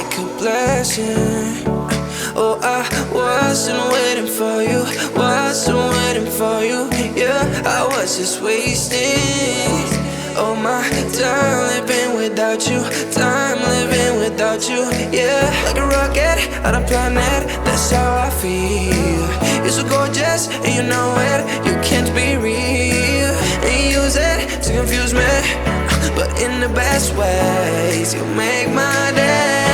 like a blessing. Oh, I wasn't waiting for you, wasn't waiting for you. Yeah, I was just wasting all my time living without you, time living without you. Yeah, like a rocket on a planet, that's how I feel. You're so gorgeous and you know it, you can't be real. And you use it to confuse me, but in the best ways. You make my day.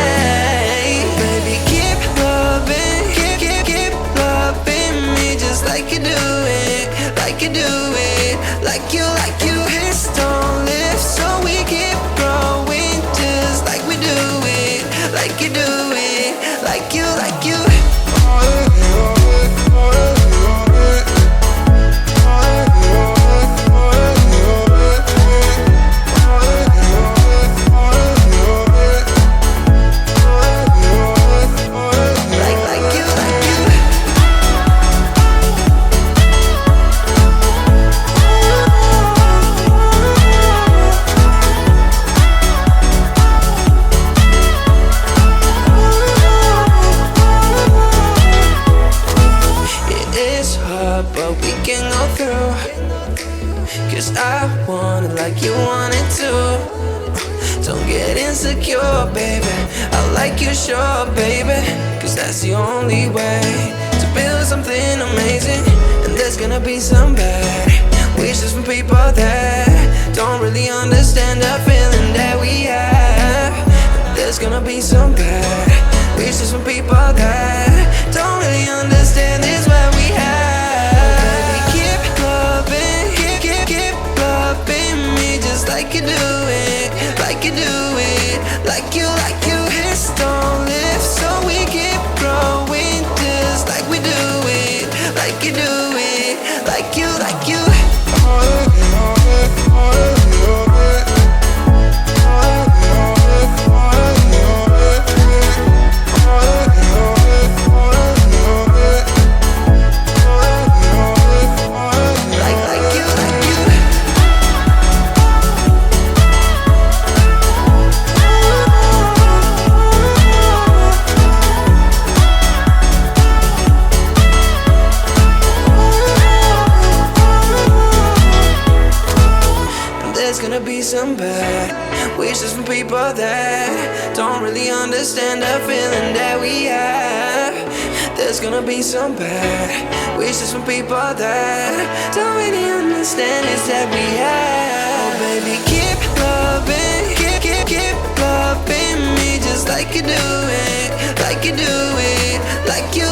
Baby, keep loving, keep loving me just like you do it, like you do it, like you. Hips don't lift, so we keep growing just like we do it, like you do it, like you. But we can go through, 'cause I want it like you want it too. Don't get insecure, baby, I like you sure, baby, 'cause that's the only way to build something amazing. And there's gonna be some bad wishes from people that don't really understand the feeling that we have. There's gonna be some bad wishes from people that don't really understand this what we have. Like you do it, like you do it, like you. Hips don't lift, so we keep growing just like we do it, like you do it, like you. There's gonna be some bad wishes from people that don't really understand the feeling that we have. There's gonna be some bad wishes from people that don't really understand this that we have. Oh baby, keep loving, keep loving me just like you do it, like you do it, like you.